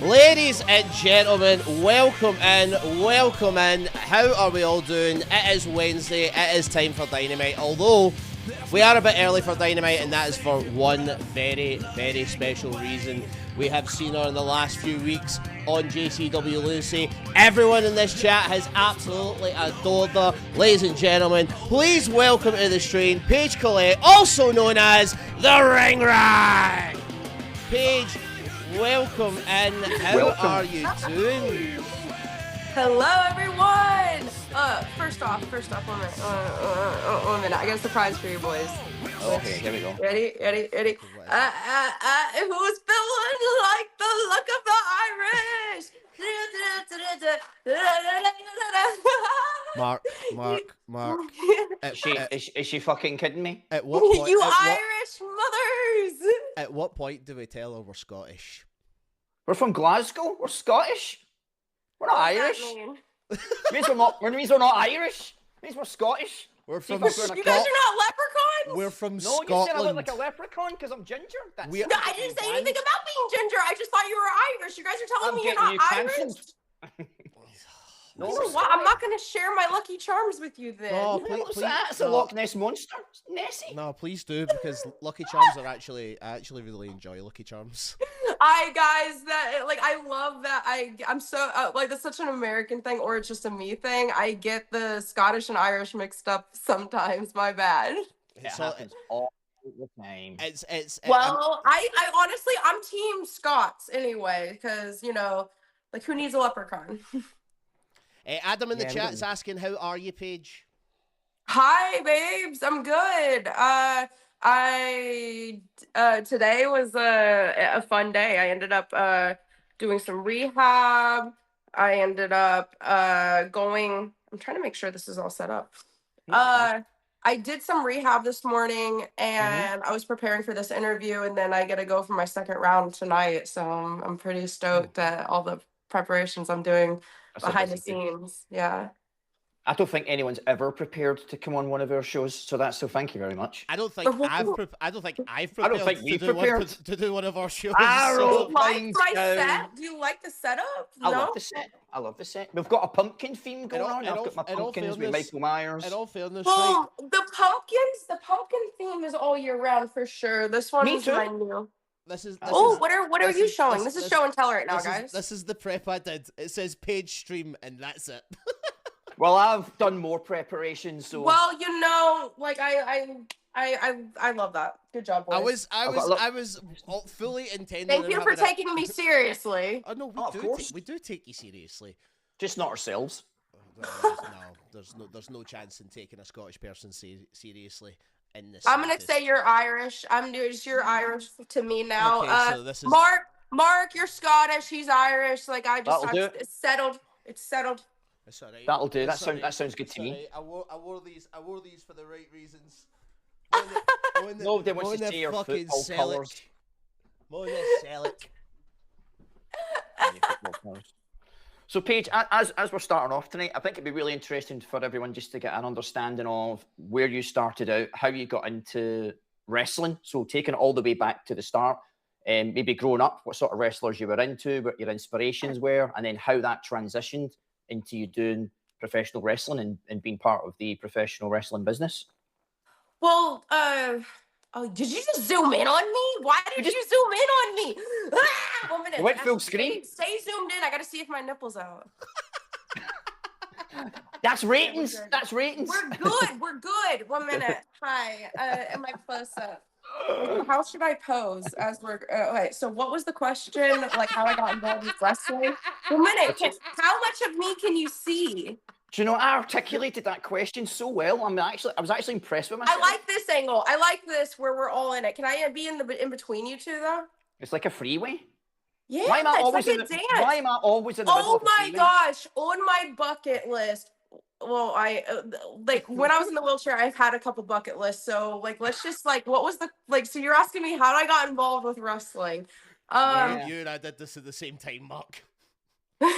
Ladies and gentlemen, welcome in, welcome in. How are we all doing? It is Wednesday, it is time for Dynamite, although we are a bit early for Dynamite, and that is for one very, very special reason. We have seen her in the last few weeks on JCW Lucy. Everyone in this chat has absolutely adored her. Ladies and gentlemen, please welcome to the stream, Paige Collett, also known as the Ring Rat. Paige, welcome in. How are you doing? Hello, everyone. First off, 1 minute. I got a surprise for you boys. Okay, here we go. Ready? Who's feeling like the look of the Irish? Mark. Is she fucking kidding me? At what point? You Irish mothers! At what point do we tell her we're Scottish? We're from Glasgow. We're Scottish. We're not Irish. Means we're not Irish. Means we're Scottish. You guys are not leprechauns? We're from No, Scotland. you said I look like a leprechaun because I'm ginger. No, I didn't say anything about being ginger. I just thought you were Irish. You guys are telling me you're not Irish? No, You know what? I'm not going to share my Lucky Charms with you then. No, What's that? It's a Loch Ness monster. It's Nessie. No, please do, because Lucky Charms are I actually really enjoy Lucky Charms. I love that. I'm so like, that's such an American thing, or it's just a me thing. I get the Scottish and Irish mixed up sometimes. My bad. It happens all the time. I honestly, I'm team Scots anyway, because like, who needs a leprechaun? Adam in the chat is asking, how are you, Paige? Hi, babes. I'm good. Today was a fun day. I ended up doing some rehab. I ended up going. I'm trying to make sure this is all set up. I did some rehab this morning, and I was preparing for this interview, and then I get to go for my second round tonight. So I'm pretty stoked at all the preparations I'm doing behind the scenes. Yeah. I don't think anyone's ever prepared to come on one of our shows, so thank you very much. I don't think I've prepared to do one of our shows. Do you like my set? Do you like the setup? I love the set. We've got a pumpkin theme going on. I've got my pumpkins with Michael Myers. In all fairness, the pumpkin theme is all year round for sure. This one is my new. What are you showing? This is show and tell right now, guys. This is the prep I did. It says Paige stream, and that's it. Well, I've done more preparation, so. Well, I love that. Good job, boys. I was fully intending. Thank you for taking me seriously. Oh no, we do take you seriously. Just not ourselves. There's no chance in taking a Scottish person seriously in this. I'm gonna say you're Irish. You're Irish to me now. Okay, so this is... Mark, you're Scottish. He's Irish. Like it's settled. It's settled. It's all right. That'll do. That sounds good to me. I wore these for the right reasons. Nobody wants to see your football colours. So, Paige, as we're starting off tonight, I think it'd be really interesting for everyone just to get an understanding of where you started out, how you got into wrestling. So, taking it all the way back to the start, and maybe growing up, what sort of wrestlers you were into, what your inspirations were, and then how that transitioned into you doing professional wrestling and being part of the professional wrestling business. Well, did you just zoom in on me? Why did you zoom in on me? 1 minute. Went full screen. Stay zoomed in. I gotta see if my nipple's out. That's ratings. That's ratings. We're good. 1 minute. Hi. Am I close up? How should I pose as we're... okay, so what was the question? Like, how I got involved with wrestling? 1 minute. How much of me can you see? Do you know, I articulated that question so well. I was actually impressed with myself. I like this angle. I like this where we're all in it. Can I be in between you two, though? It's like a freeway. Yeah, it's like a dance. Why am I always in the middle of a freeway? Oh my gosh, on my bucket list. Well, I when I was in the wheelchair, I've had a couple bucket lists. So let's just what was the so you're asking me how I got involved with wrestling? You and I did this at the same time, Mark. Look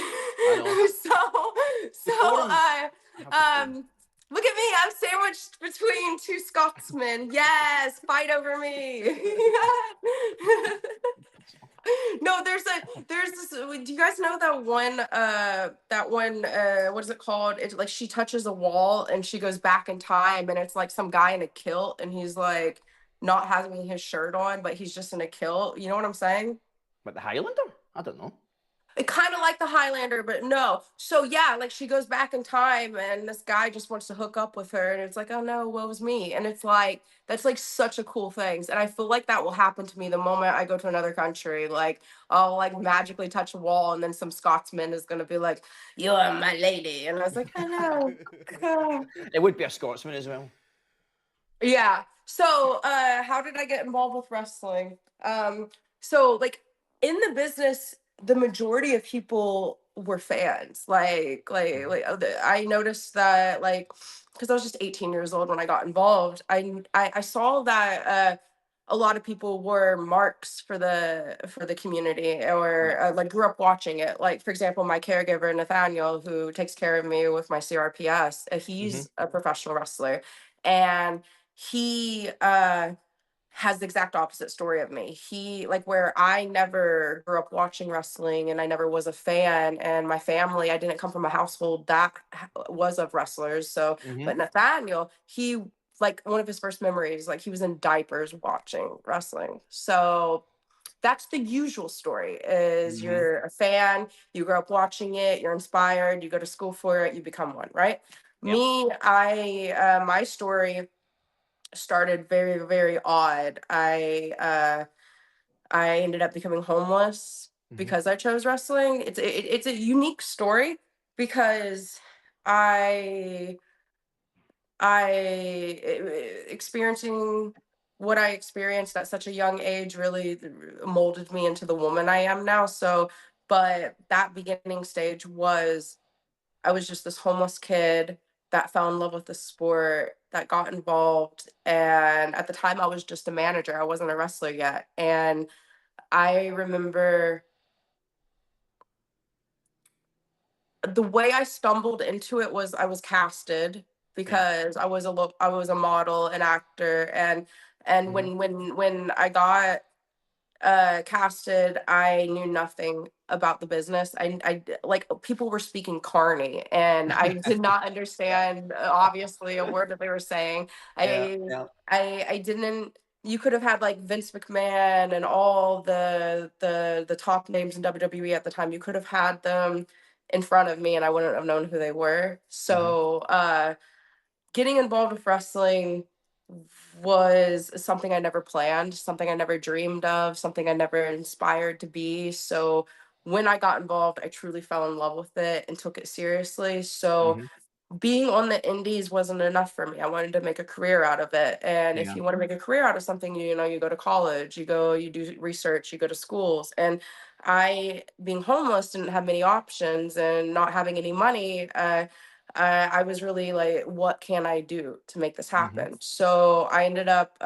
at me, I'm sandwiched between two Scotsmen. Yes, fight over me. No, there's this. Do you guys know that one? What is it called? It's like she touches a wall and she goes back in time, and it's like some guy in a kilt, and he's like not having his shirt on, but he's just in a kilt. You know what I'm saying? But the Highlander? I don't know. It kind of like the Highlander, but no. So yeah, like she goes back in time and this guy just wants to hook up with her and it's like, oh no, what was me? And it's like, that's like such a cool thing. And I feel like that will happen to me the moment I go to another country. Like I'll like magically touch a wall and then some Scotsman is going to be like, you are my lady. And I was like, I know. It would be a Scotsman as well. Yeah. So how did I get involved with wrestling? So like in the business, the majority of people were fans. I noticed that like because I was just 18 years old when I got involved. I saw that a lot of people were marks for the community or like grew up watching it. Like for example, my caregiver Nathaniel, who takes care of me with my CRPS, he's a professional wrestler, and he has the exact opposite story of me. He like where I never grew up watching wrestling and I never was a fan, and my family, I didn't come from a household that was of wrestlers. So, but Nathaniel, he like one of his first memories, like he was in diapers watching wrestling. So that's the usual story is you're a fan, you grow up watching it, you're inspired, you go to school for it, you become one, right? Yep. Me, my story started very, very odd. I ended up becoming homeless because I chose wrestling. It's a unique story because I experiencing what I experienced at such a young age really molded me into the woman I am now. So, but that beginning stage was I was just this homeless kid that fell in love with the sport, that got involved. And at the time, I was just a manager. I wasn't a wrestler yet. And I remember the way I stumbled into it was I was casted because I was a model, an actor, and when I got casted, I knew nothing about the business. I like people were speaking carny and I did not understand obviously a word that they were saying. I didn't. You could have had like Vince McMahon and all the top names in WWE at the time. You could have had them in front of me and I wouldn't have known who they were. So getting involved with wrestling was something I never planned, something I never dreamed of, something I never inspired to be. So when I got involved, I truly fell in love with it and took it seriously. So being on the indies wasn't enough for me. I wanted to make a career out of it. And if you want to make a career out of something, you know, you go to college, you do research, you go to schools. And I, being homeless, didn't have many options and not having any money, I was really like, what can I do to make this happen? So I ended up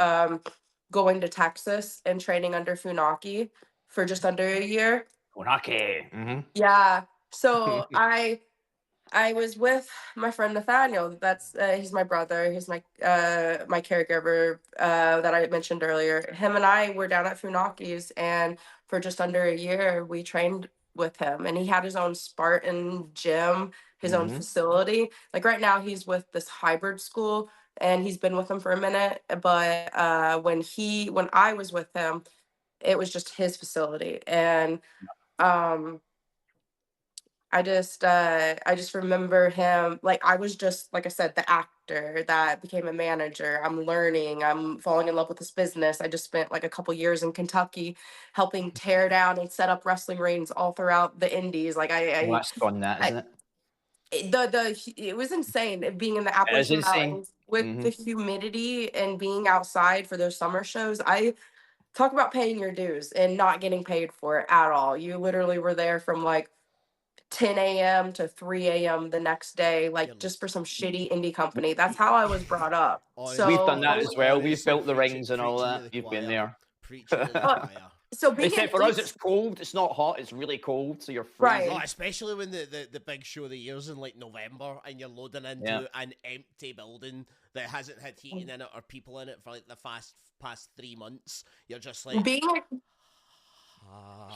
going to Texas and training under Funaki for just under a year. Funaki. Yeah. So I was with my friend Nathaniel. That's he's my brother. He's my my caregiver that I mentioned earlier. Him and I were down at Funaki's, and for just under a year, we trained with him. And he had his own Spartan gym, his own facility. Like right now, he's with this hybrid school, and he's been with them for a minute. But when I was with him, it was just his facility, and I just remember him like I was just like I said, the actor that became a manager. I'm learning, I'm falling in love with this business. I just spent like a couple years in Kentucky helping tear down and set up wrestling rings all throughout the indies. Like Well, that's fun, that, isn't it? It was insane being in the Appalachian Mountains with the humidity and being outside for those summer shows. I talk about paying your dues and not getting paid for it at all. You literally were there from like 10 a.m. to 3 a.m. the next day, like just for some shitty indie company. That's how I was brought up. So we've done that as well. We've built the rings and all that. You've been there. So being except for us, it's cold. It's not hot. It's really cold, so you're freezing. Right. Oh, especially when the big show of the year's in like November and you're loading into an empty building that hasn't had heating in it or people in it for like the past 3 months. You're just like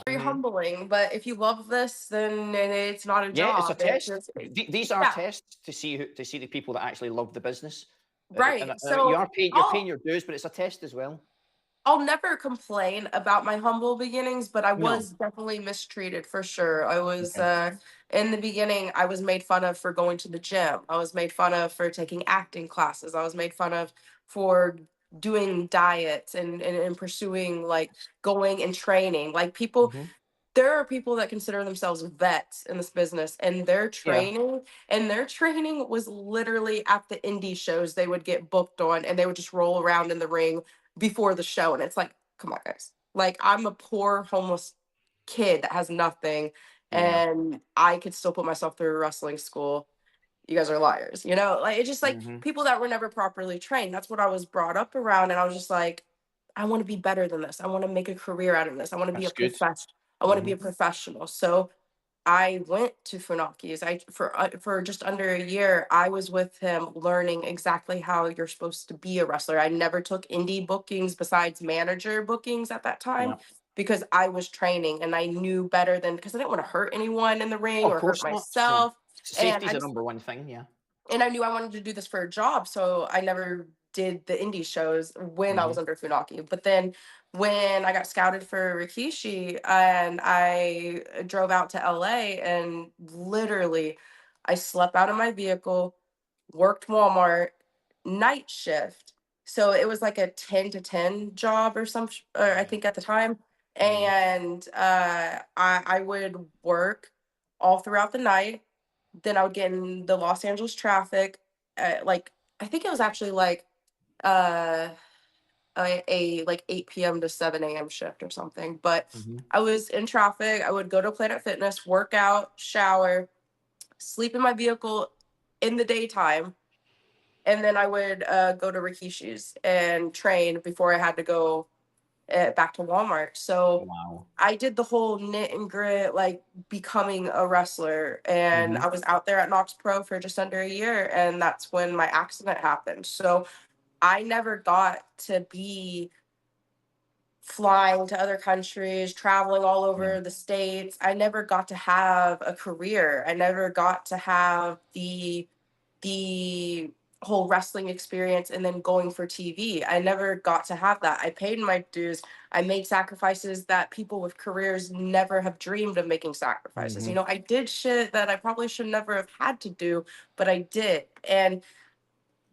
Very humbling, but if you love this, then it's not a Yeah, it's a job. test. Just, These are yeah, tests to see the people that actually love the business. And right. you So are paying, you're paying your dues, but it's a test as well. I'll never complain about my humble beginnings, but I No. was definitely mistreated for sure. I was Okay. in the beginning, I was made fun of for going to the gym. I was made fun of for taking acting classes. I was made fun of for doing diets and pursuing like going and training. Like people, Mm-hmm. there are people that consider themselves vets in this business, and Yeah. their training was literally at the indie shows they would get booked on, and they would just roll around in the ring before the show. And it's like, come on, guys. Like, I'm a poor homeless kid that has nothing, Yeah. and I could still put myself through wrestling school. You guys are liars, you know? Like, it's just like Mm-hmm. people that were never properly trained. That's what I was brought up around. And I was just like, I want to be better than this. I want to make a career out of this. I want to be a That's good. professional. I want to Mm-hmm. be a professional. So I went to Funaki's. For just under a year, I was with him learning exactly how you're supposed to be a wrestler. I never took indie bookings besides manager bookings at that time Yeah. because I was training and I knew better than because I didn't want to hurt anyone in the ring Oh, of or hurt course not. No. myself. And Safety's I the just number one thing. Yeah. and I knew I wanted to do this for a job, so I never did the indie shows when I Mm-hmm. was under Funaki. But then when I got scouted for Rikishi and I drove out to LA and literally I slept out of my vehicle, worked Walmart, night shift. So it was like a 10 to 10 job or or I think at the time. Mm-hmm. And I would work all throughout the night, then I would get in the Los Angeles traffic. Like I think it was actually like uh, a like 8 p.m. to 7 a.m. shift or something. But Mm-hmm. I was in traffic. I would go to Planet Fitness, work out, shower, sleep in my vehicle in the daytime, and then I would go to Rikishi's and train before I had to go back to Walmart. So Wow. I did the whole knit and grit, like becoming a wrestler. And Mm-hmm. I was out there at Knox Pro for just under a year. And that's when my accident happened. So I never got to be flying to other countries, traveling all Yeah. over the States. I never got to have a career. I never got to have the whole wrestling experience and then going for TV. I never got to have that. I paid my dues. I made sacrifices that people with careers never have dreamed of making sacrifices. Mm-hmm. You know, I did shit that I probably should never have had to do, but I did. And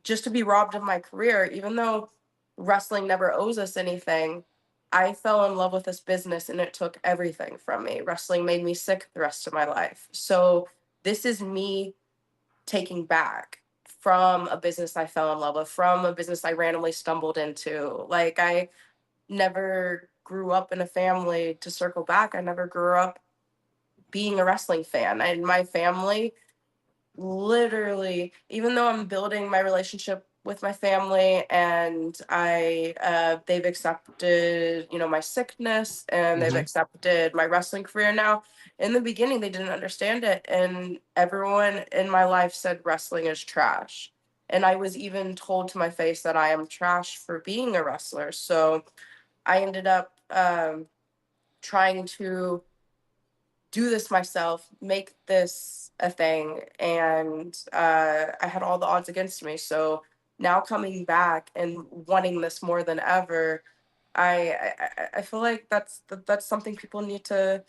just to be robbed of my career, even though wrestling never owes us anything, I fell in love with this business and it took everything from me. Wrestling made me sick the rest of my life. So this is me taking back from a business I fell in love with, from a business I randomly stumbled into. Like I never grew up in a family to circle back. I never grew up being a wrestling fan. And my family literally, even though I'm building my relationship with my family and they've accepted, you know, my sickness and they've Mm-hmm. accepted my wrestling career now. In the beginning, they didn't understand it. And everyone in my life said wrestling is trash. And I was even told to my face that I am trash for being a wrestler. So I ended up trying to do this myself, make this a thing, and I had all the odds against me. So now coming back and wanting this more than ever, I feel like that's something people need to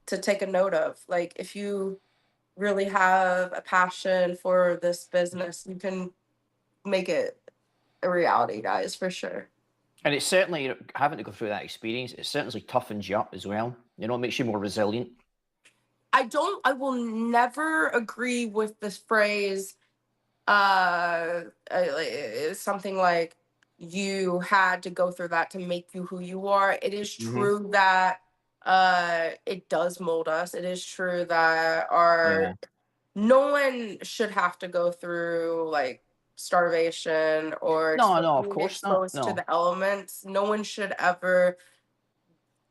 take a note of. Like if you really have a passion for this business, you can make it a reality, guys, for sure. And it's certainly, having to go through that experience, it certainly toughens you up as well. You know, it makes you more resilient. I will never agree with this phrase something like you had to go through that to make you who you are. It is Mm-hmm. true that it does mold us. It is true that Yeah. our no one should have to go through like starvation or No, of being course not. exposed to No. the elements. No one should ever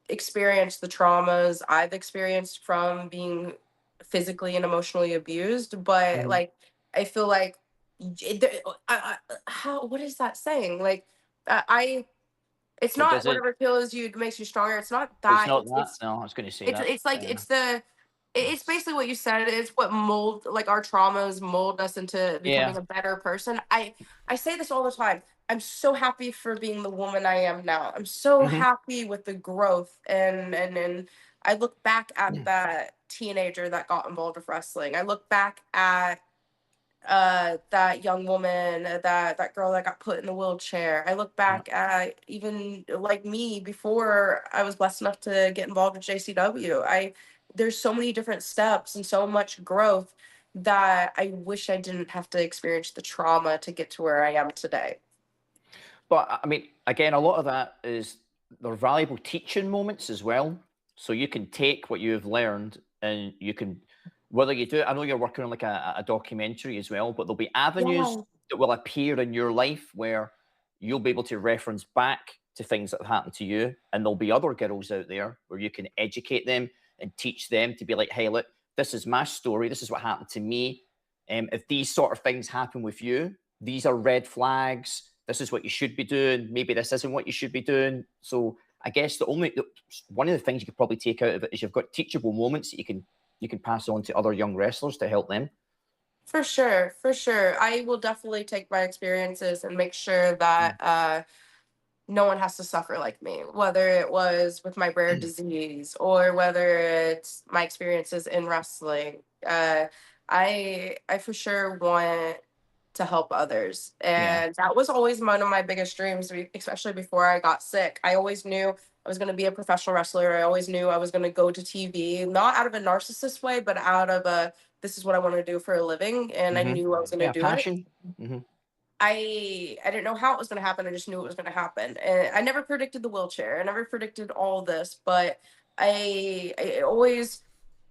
experience the traumas I've experienced from being physically and emotionally abused. But Mm-hmm. like, I feel like, how, what is that saying? Like, I It's But not does it? whatever kills you makes you stronger. It's not It's that. not It's that. it's No, I was going to say it's that. it's like it's basically what you said. It's what mold, like, our traumas mold us into Yeah. becoming a better person. I say this all the time. I'm so happy for being the woman I am now. I'm so Hmm. happy with the growth, and I look back at that teenager that got involved with wrestling. I look back at that young woman, that girl that got put in the wheelchair. I look Yeah. back at even like me before I was blessed enough to get involved with JCW. There's so many different steps and so much growth that I wish I didn't have to experience the trauma to get to where I am today. But I mean, again, a lot of that is they're valuable teaching moments as well. So you can take what you've learned and you can, whether you do it, I know you're working on like a documentary as well, but there'll be avenues Yeah. that will appear in your life where you'll be able to reference back to things that have happened to you. And there'll be other girls out there where you can educate them and teach them to be like, hey, look, this is my story. This is what happened to me. If these sort of things happen with you, these are red flags. This is what you should be doing. Maybe this isn't what you should be doing. So I guess one of the things you could probably take out of it is you've got teachable moments that you can pass on to other young wrestlers to help them. For sure, for sure. I will definitely take my experiences and make sure that no one has to suffer like me, whether it was with my rare disease or whether it's my experiences in wrestling. I for sure want to help others, Yeah. and that was always one of my biggest dreams, especially before I got sick. I always knew I was going to be a professional wrestler. I always knew I was going to go to TV, not out of a narcissist way, but out of a, this is what I want to do for a living, and I knew I was going to Yeah, do it. passion. Hmm. I didn't know how it was going to happen. I just knew it was going to happen. And I never predicted the wheelchair. I never predicted all this, but I always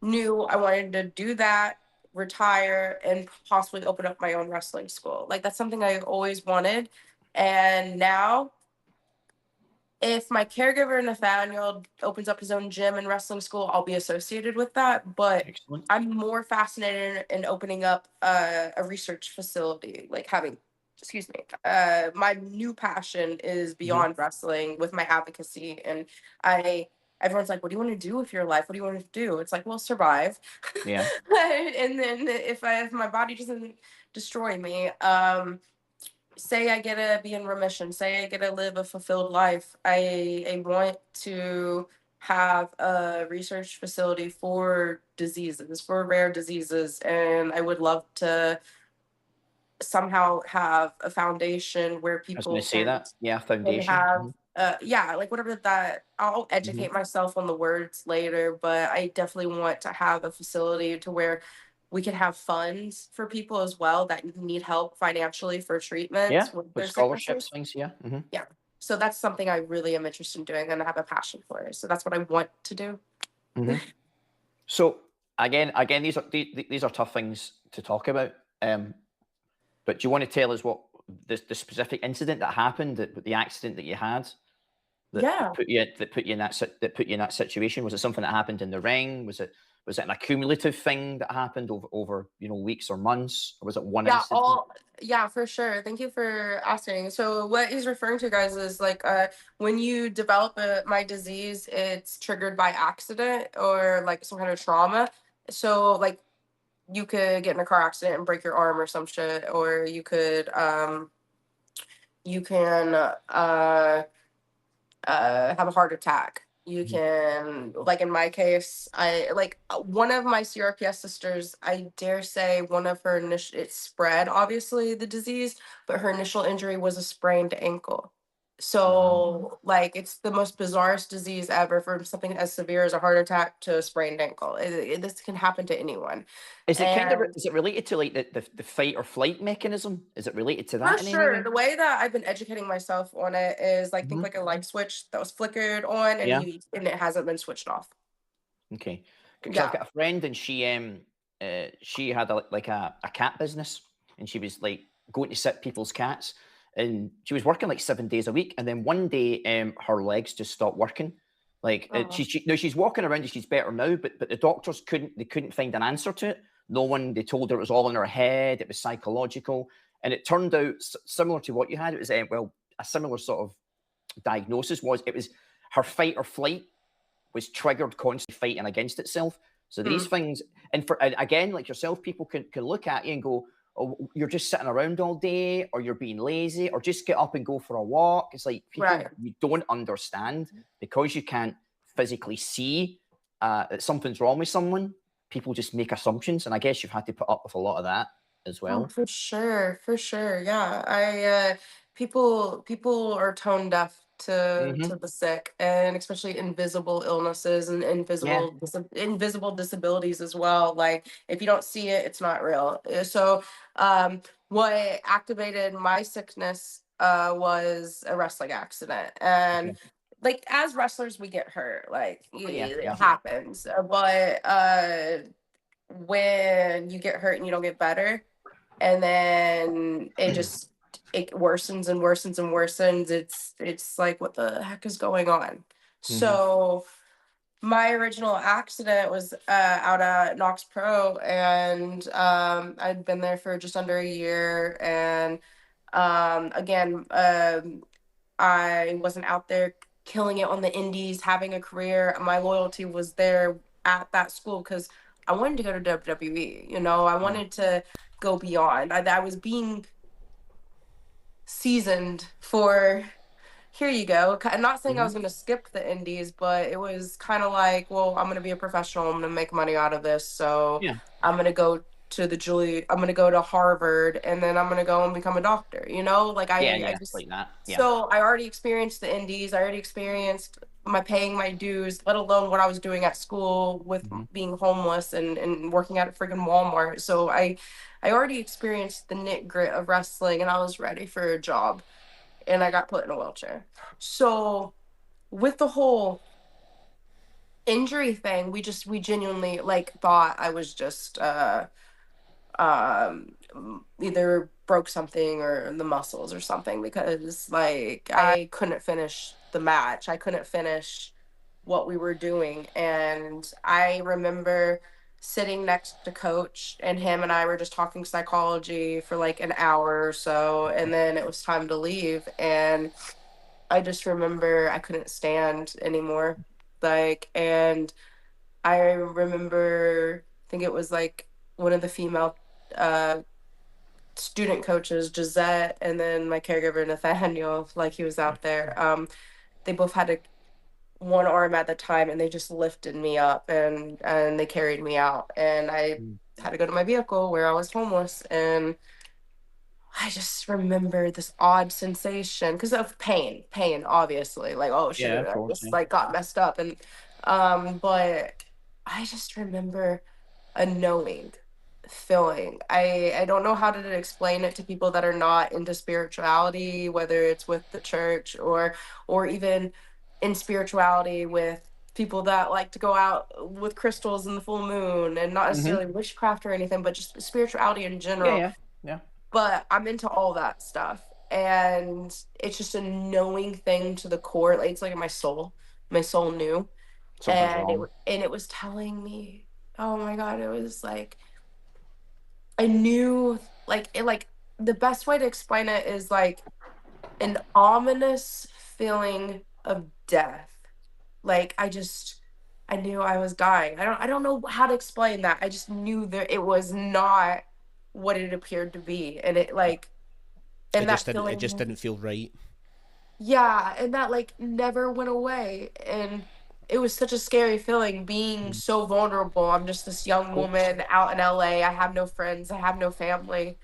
knew I wanted to do that, retire, and possibly open up my own wrestling school. Like, that's something I always wanted. And now, if my caregiver Nathaniel opens up his own gym and wrestling school, I'll be associated with that. But Excellent. I'm more fascinated in opening up a research facility, like having, excuse me, my new passion is beyond wrestling with my advocacy. And everyone's like, what do you want to do with your life? What do you want to do? It's like, well, survive. Yeah. And then if my body doesn't destroy me, say I get to be in remission, say I get to live a fulfilled life, I want to have a research facility for diseases, for rare diseases, and I would love to somehow have a foundation where I was going people to say that. Yeah, foundation. have yeah, like whatever that, I'll educate myself on the words later, but I definitely want to have a facility to where we can have funds for people as well that need help financially for treatments Yeah, with with their scholarships, sicknesses. things. Yeah. Yeah. So that's something I really am interested in doing and I have a passion for. So that's what I want to do. So again, these are tough things to talk about. But do you want to tell us what the specific incident that happened, the accident that you had, Yeah. put you in that situation? Was it something that happened in the ring? Was it an accumulative thing that happened over weeks or months, or was it one Yeah, incident? yeah, for sure. Thank you for asking. So what he's referring to, guys, is like when you develop my disease, it's triggered by accident or like some kind of trauma. So like you could get in a car accident and break your arm or some shit, or you can have a heart attack. You can, like in my case, I like one of my CRPS sisters, I dare say one of her initial, it spread obviously the disease, but her initial injury was a sprained ankle. So like it's the most bizarrest disease ever, from something as severe as a heart attack to a sprained ankle. This can happen to anyone. Is And it related to like the fight or flight mechanism? Is it related to for that in any sure, way? the way that I've been educating myself on it is like think Mhm. like a light switch that was flickered on Yeah. and it hasn't been switched off. Okay. Because I've Yeah. got a friend and she had a cat business, and she was like going to sit people's cats, and she was working like 7 days a week, and then one day her legs just stopped working. Like Oh. she's walking around and she's better now, but the doctors couldn't find an answer to it. No one, they told her it was all in her head, it was psychological, and it turned out similar to what you had. It was well, a similar sort of diagnosis was. It was her fight or flight was triggered constantly fighting against itself. So these things, and again, like yourself, people can look at you and go, oh, you're just sitting around all day, or you're being lazy, or just get up and go for a walk. It's like people, you don't understand, because you can't physically see that something's wrong with someone. People just make assumptions, and I guess you've had to put up with a lot of that as well. Oh, for sure. Yeah. People are tone deaf to the sick, and especially invisible illnesses and invisible disabilities as well. Like, if you don't see it, it's not real. So what activated my sickness was a wrestling accident. And like, as wrestlers, we get hurt, like it happens. But when you get hurt and you don't get better, and then it worsens and worsens and worsens, it's like, what the heck is going on? So my original accident was out at Knox Pro, and I'd been there for just under a year. And again, I wasn't out there killing it on the indies, having a career. My loyalty was there at that school because I wanted to go to WWE. I wanted to go beyond. I was being seasoned for, here you go. I'm not saying I was going to skip the indies, but it was kind of like, well, I'm going to be a professional. I'm going to make money out of this. So I'm going to go to I'm going to go to Harvard, and then I'm going to go and become a doctor, like I just, like that. So I already experienced the indies. I already experienced paying my dues, let alone what I was doing at school with being homeless and working at a freaking Walmart. So I already experienced the knit grit of wrestling, and I was ready for a job, and I got put in a wheelchair. So with the whole injury thing, we genuinely thought I was just either broke something or the muscles or something, because I couldn't finish the match. I couldn't finish what we were doing. And I remember sitting next to coach, and him and I were just talking psychology for an hour or so, and then it was time to leave. And I just remember I couldn't stand anymore. And I remember, I think it was one of the female student coaches, Gisette, and then my caregiver, Nathaniel, he was out there. They both had one arm at the time, and they just lifted me up and they carried me out. And I had to go to my vehicle where I was homeless. And I just remember this odd sensation because of pain, obviously. Oh shit, I just got messed up. And but I just remember a knowing feeling. I don't know how to explain it to people that are not into spirituality, whether it's with the church or even in spirituality with people that like to go out with crystals in the full moon, and not necessarily witchcraft or anything, but just spirituality in general. Yeah. But I'm into all that stuff, and it's just a knowing thing to the core. It's like my soul knew. And it was telling me, oh my God, it was I knew, the best way to explain it is an ominous feeling of death. I knew I was dying. I don't know how to explain that. I just knew that it was not what it appeared to be. And it just didn't feel right. Yeah, and that never went away. And it was such a scary feeling, being so vulnerable. I'm just this young woman out in LA. I have no friends. I have no family.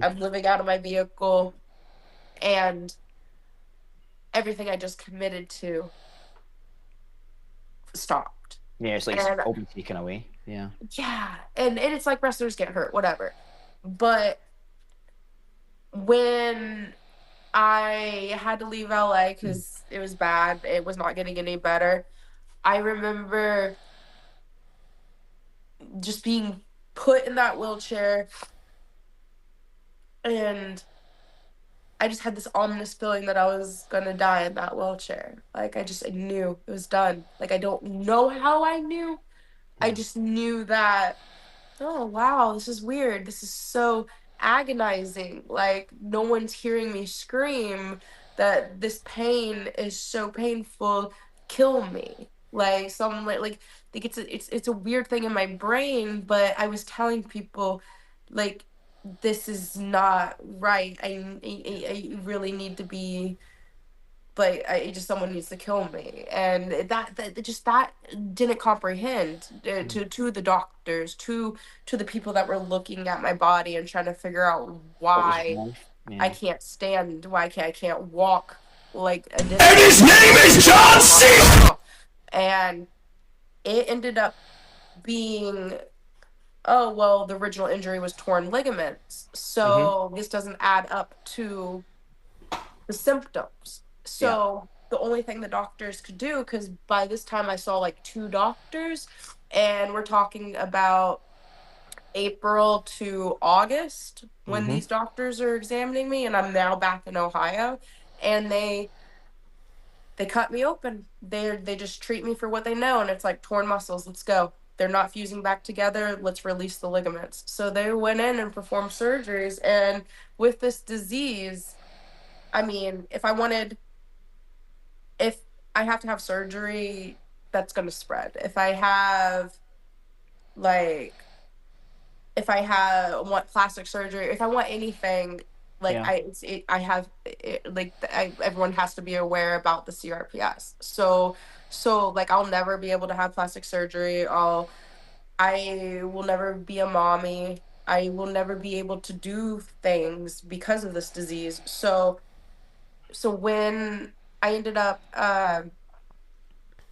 I'm living out of my vehicle. And everything I just committed to stopped. Yeah, it's all been taken away. Yeah. Yeah. And it's wrestlers get hurt, whatever. But when I had to leave LA because it was bad, it was not getting any better, I remember just being put in that wheelchair, and I just had this ominous feeling that I was gonna die in that wheelchair. I knew it was done. I don't know how I knew. I just knew that, oh wow, this is weird. This is so agonizing. No one's hearing me scream. that this pain is so painful, kill me. Like some like it's a weird thing in my brain, but I was telling people like this is not right. I really need to be like I just someone needs to kill me, and that didn't comprehend to the doctors, to the people that were looking at my body and trying to figure out What was why wrong? I Yeah. can't stand, why I can't walk like a distance. And his name is John C. And it ended up being, oh well, the original injury was torn ligaments, so this doesn't add up to the symptoms. So the only thing the doctors could do, because by this time I saw like 2 doctors, and we're talking about April to August when these doctors are examining me, and I'm now back in Ohio, and they cut me open. They just treat me for what they know, and it's like torn muscles. Let's go. They're not fusing back together. Let's release the ligaments. So they went in and performed surgeries, and with this disease, I mean, if I have to have surgery, that's going to spread. If I want plastic surgery, if I want anything, like everyone has to be aware about the CRPS. So like I'll never be able to have plastic surgery. I will never be a mommy. I will never be able to do things because of this disease. So when I ended up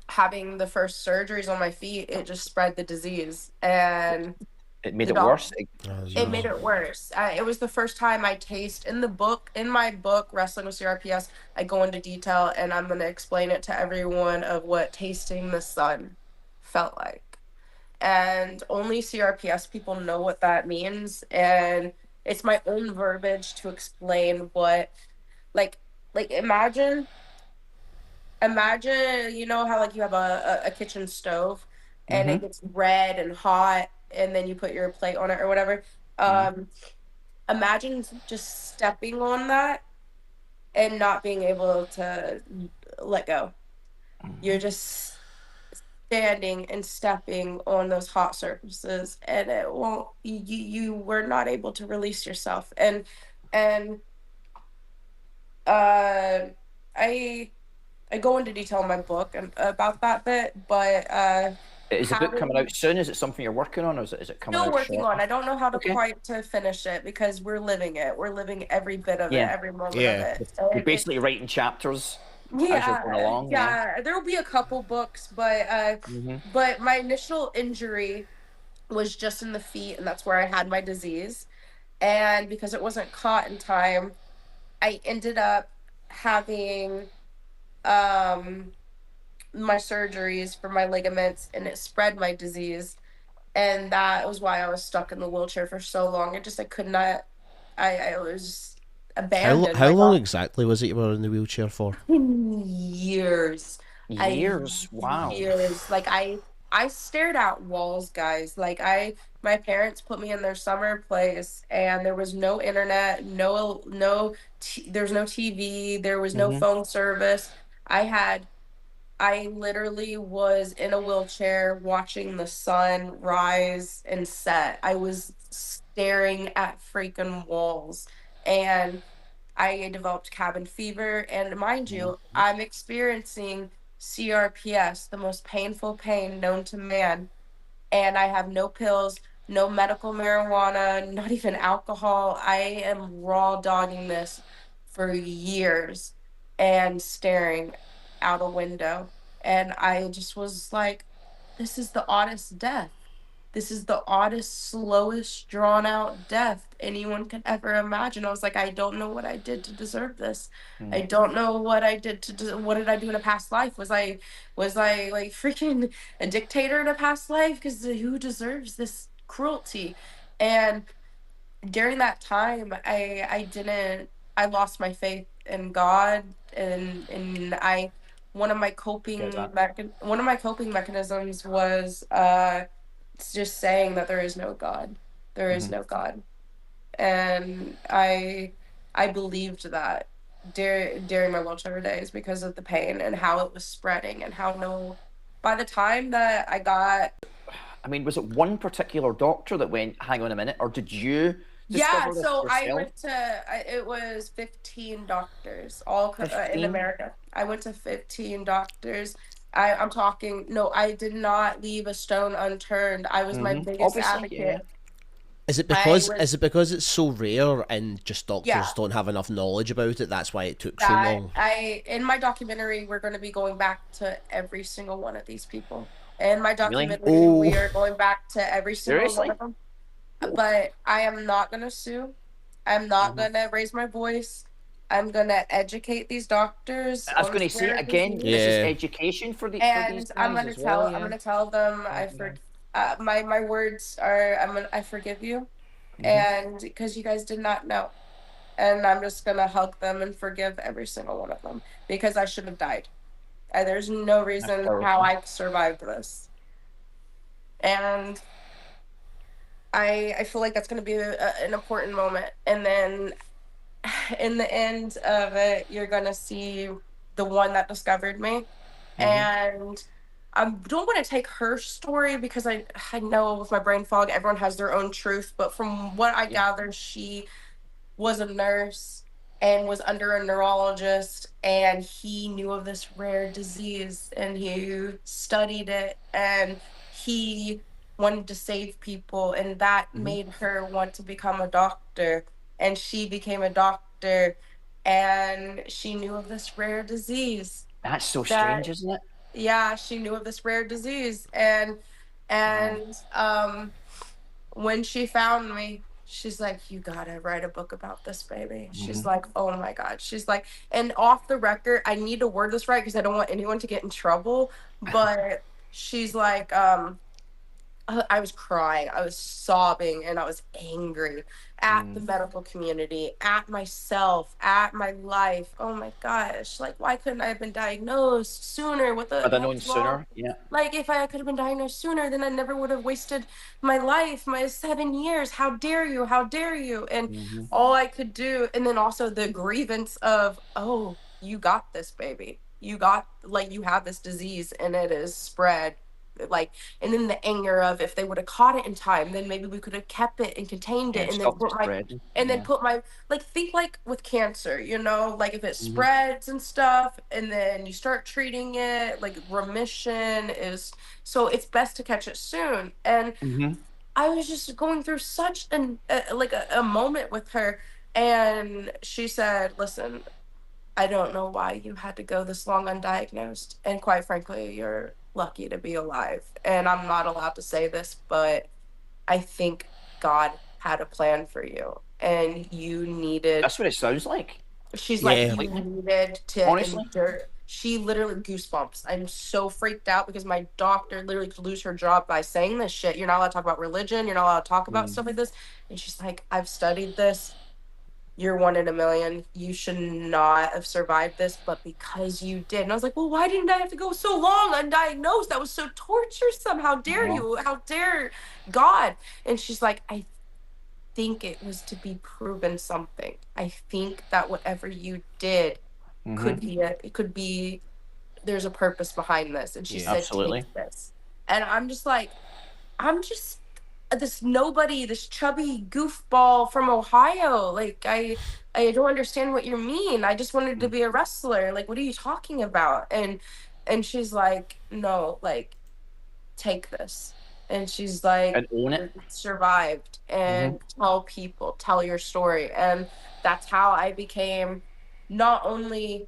having the first surgeries on my feet, it just spread the disease, and It made it worse. it made it worse. It was the first time I taste in my book, Wrestling with CRPS, I go into detail, and I'm going to explain it to everyone of what tasting the sun felt like. And only CRPS people know what that means, and it's my own verbiage to explain what, like imagine, you know how like you have a kitchen stove and it gets red and hot, and then you put your plate on it or whatever. Imagine just stepping on that and not being able to let go. You're just standing and stepping on those hot surfaces, and it won't, you were not able to release yourself. And I go into detail in my book about that bit, but is the book coming out soon? Is it something you're working on, or is it coming out? Still working on. I don't know how to Okay. quite to finish it, because we're living it. We're living every bit of it, every moment of it. You're basically writing chapters as you're going along. Yeah, there will be a couple books, but my initial injury was just in the feet, and that's where I had my disease. And because it wasn't caught in time, I ended up having my surgeries for my ligaments, and it spread my disease, and that was why I was stuck in the wheelchair for so long. I could not. I was abandoned. How long exactly was it you were in the wheelchair for? Years. Wow. Years. Like I stared at walls, guys. Like my parents put me in their summer place, and there was no internet, there's no TV, there was no phone service. I literally was in a wheelchair watching the sun rise and set. I was staring at freaking walls, and I developed cabin fever. And mind you, I'm experiencing CRPS, the most painful pain known to man. And I have no pills, no medical marijuana, not even alcohol. I am raw dogging this for years and staring out a window. And I just was like, this is the oddest death. This is the oddest, slowest, drawn out death anyone could ever imagine. I was like, I don't know what I did to deserve this. I don't know what I did what did I do in a past life? Was I like freaking a dictator in a past life? Because who deserves this cruelty? And during that time, I lost my faith in God, and one of my coping mechanisms was just saying that there is no God. There is no God. And I believed that. during my wheelchair days because of the pain and how it was spreading and how by the time that I got. I mean, was it one particular doctor that went, hang on a minute, or did you discover this So I yourself? went to, it was 15 doctors, all in 15? America. I went to 15 doctors. I'm talking, no, I did not leave a stone unturned. I was my biggest Obviously, advocate. yeah. Is it because it's so rare and just doctors don't have enough knowledge about it? That's why it took so long. In my documentary, we're going to be going back to every single one of these people. In my documentary, we are going back to every single one of them. But I am not going to sue. I'm not going to raise my voice. I'm going to educate these doctors. I was going to say, again, this is education for these guys I'm going to tell I'm going to tell them my words are I forgive you, and because you guys did not know, and I'm just gonna hug them and forgive every single one of them because I should have died. There's no reason how I survived this, and I feel like that's gonna be an important moment. And then in the end of it, you're gonna see the one that discovered me, and I don't want to take her story because I know with my brain fog, everyone has their own truth. But from what I gathered, she was a nurse and was under a neurologist, and he knew of this rare disease and he studied it and he wanted to save people, and that made her want to become a doctor, and she became a doctor and she knew of this rare disease. That's so strange, isn't it? Yeah, she knew of this rare disease, and when she found me, she's like, you gotta write a book about this, baby. She's like, oh my God. She's like, and off the record, I need to word this right because I don't want anyone to get in trouble, but she's like, I was crying, I was sobbing, and I was angry at the medical community, at myself, at my life. Oh my gosh, like, why couldn't I have been diagnosed sooner? What the? I'd have known sooner, yeah. Like, if I could have been diagnosed sooner, then I never would have wasted my life, my 7 years. How dare you? How dare you? And all I could do, and then also the grievance of, oh, you got this, baby. You have this disease and it is spread. Like, and then the anger of, if they would have caught it in time, then maybe we could have kept it and contained it, and then put my like, think like with cancer, you know, like if it spreads and stuff, and then you start treating it, like remission is, so it's best to catch it soon. And I was just going through such a moment with her, and she said, listen, I don't know why you had to go this long undiagnosed, and quite frankly, you're lucky to be alive. And I'm not allowed to say this, but I think God had a plan for you, and you needed. That's what it sounds like. She's like, you needed to endure. She literally goosebumps. I'm so freaked out because my doctor literally could lose her job by saying this shit. You're not allowed to talk about religion. You're not allowed to talk about stuff like this. And she's like, I've studied this. You're 1 in a million. You should not have survived this, but because you did. And I was like, well, why didn't I have to go so long undiagnosed? That was so torturesome. How dare you? How dare God? And she's like, I think it was to be proven something. I think that whatever you did could be, there's a purpose behind this. And she said, absolutely. Take this. And I'm just like, this nobody, this chubby goofball from Ohio. Like, I don't understand what you mean. I just wanted to be a wrestler. Like, what are you talking about? And she's like, no, like, take this. And she's like, and own it. Survived, and tell your story. And that's how I became, not only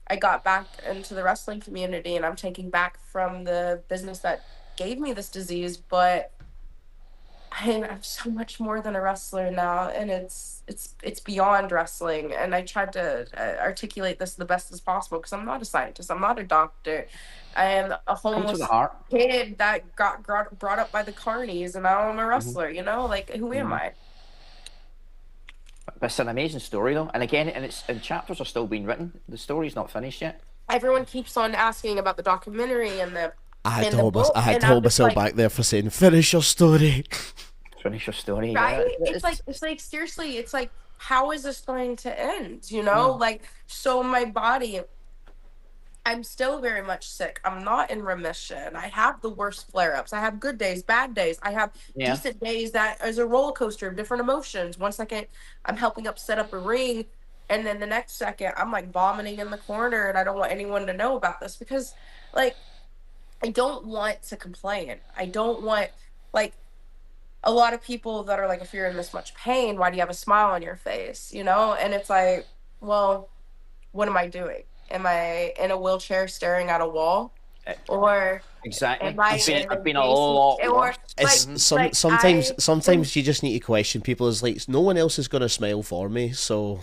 I got back into the wrestling community, and I'm taking back from the business that gave me this disease, but I'm so much more than a wrestler now, and it's beyond wrestling. And I tried to articulate this the best as possible because I'm not a scientist, I'm not a doctor. I am a homeless kid that got brought up by the carnies, and now I'm a wrestler. You know, like, who am I? It's an amazing story, though, and again, and chapters are still being written. The story's not finished yet. Everyone keeps on asking about the documentary and the. I had to hold myself back there for saying, finish your story. Finish your story, right? Yeah. It's like seriously, it's like, how is this going to end? You know, like, so my body, I'm still very much sick. I'm not in remission. I have the worst flare-ups. I have good days, bad days. I have decent days that is a roller coaster of different emotions. One second, I'm helping set up a ring, and then the next second, I'm like vomiting in the corner, and I don't want anyone to know about this because, like, I don't want to complain. I don't want, like, a lot of people that are like, if you're in this much pain, why do you have a smile on your face? You know? And it's like, well, what am I doing? Am I in a wheelchair staring at a wall? Or exactly. am I I've been a lot worse. Sometimes you just need to question people. It's like, no one else is going to smile for me, so...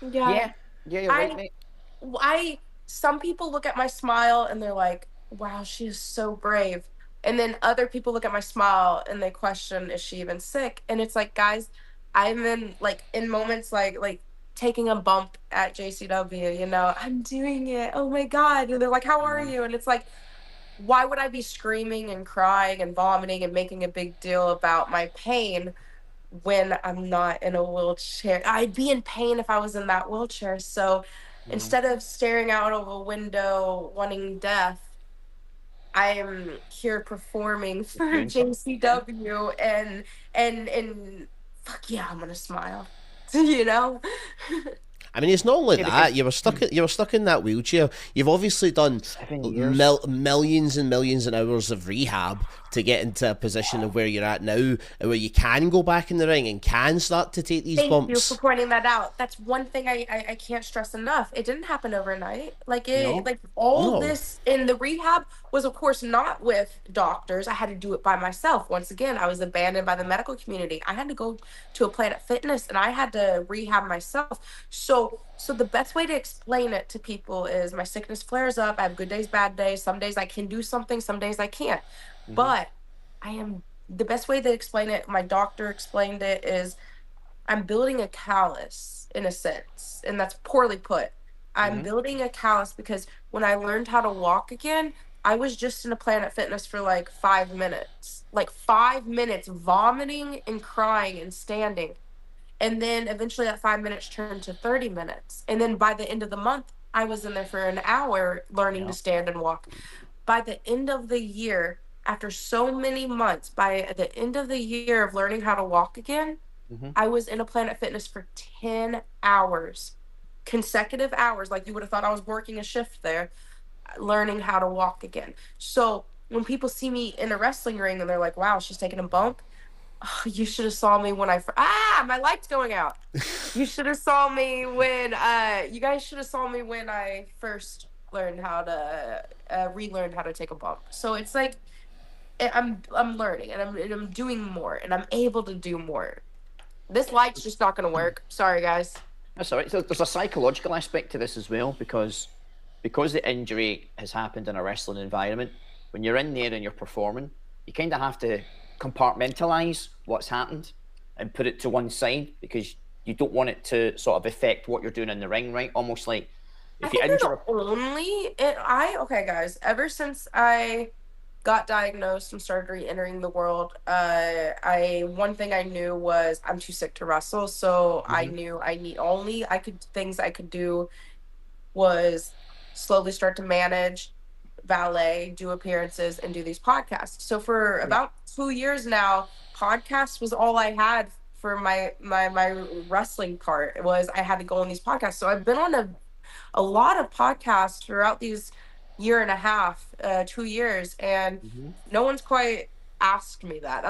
Yeah, you're right, mate. Some people look at my smile and they're like, wow, she is so brave. And then other people look at my smile and they question, is she even sick? And it's like, guys, I'm in moments like taking a bump at JCW, you know, I'm doing it. Oh my God. And they're like, how are you? And it's like, why would I be screaming and crying and vomiting and making a big deal about my pain when I'm not in a wheelchair? I'd be in pain if I was in that wheelchair. So instead of staring out of a window wanting death, I am here performing for JCW and fuck yeah, I'm gonna smile. You know? I mean, it's not only that. You were stuck in that wheelchair. You've obviously done millions and millions of hours of rehab to get into a position of where you're at now, where you can go back in the ring and can start to take these bumps. Thank you for pointing that out. That's one thing I can't stress enough. It didn't happen overnight. This in the rehab was, of course, not with doctors. I had to do it by myself. Once again, I was abandoned by the medical community. I had to go to a Planet Fitness and I had to rehab myself. So the best way to explain it to people is my sickness flares up. I have good days, bad days. Some days I can do something, some days I can't. But the best way to explain it, my doctor explained it, is I'm building a callus in a sense. And that's poorly put. I'm building a callus because when I learned how to walk again, I was just in a Planet Fitness for like 5 minutes. Like 5 minutes vomiting and crying and standing. And then eventually that 5 minutes turned to 30 minutes. And then by the end of the month, I was in there for an hour learning to stand and walk. By the end of the year, after so many months, by the end of the year of learning how to walk again, I was in a Planet Fitness for 10 hours, consecutive hours. Like you would have thought I was working a shift there, learning how to walk again. So when people see me in a wrestling ring and they're like, wow, she's taking a bump. Oh, you should have saw me when my light's going out. You should have saw me when, you guys should have saw me when I first learned how to, relearn how to take a bump. So it's like, I'm learning and I'm doing more and I'm able to do more. This light's just not going to work. Sorry, guys. That's all right. So there's a psychological aspect to this as well, because the injury has happened in a wrestling environment. When you're in there and you're performing, you kind of have to compartmentalize what's happened and put it to one side because you don't want it to sort of affect what you're doing in the ring, right? Almost like if you injure. Okay, guys. Ever since I got diagnosed and started re-entering the world, one thing I knew was I'm too sick to wrestle. So I knew things I could do was slowly start to manage, valet, do appearances, and do these podcasts. So for about 2 years now, podcasts was all I had for my wrestling part. It was I had to go on these podcasts. So I've been on a lot of podcasts throughout these 1.5 years, 2 years, and no one's quite asked me that.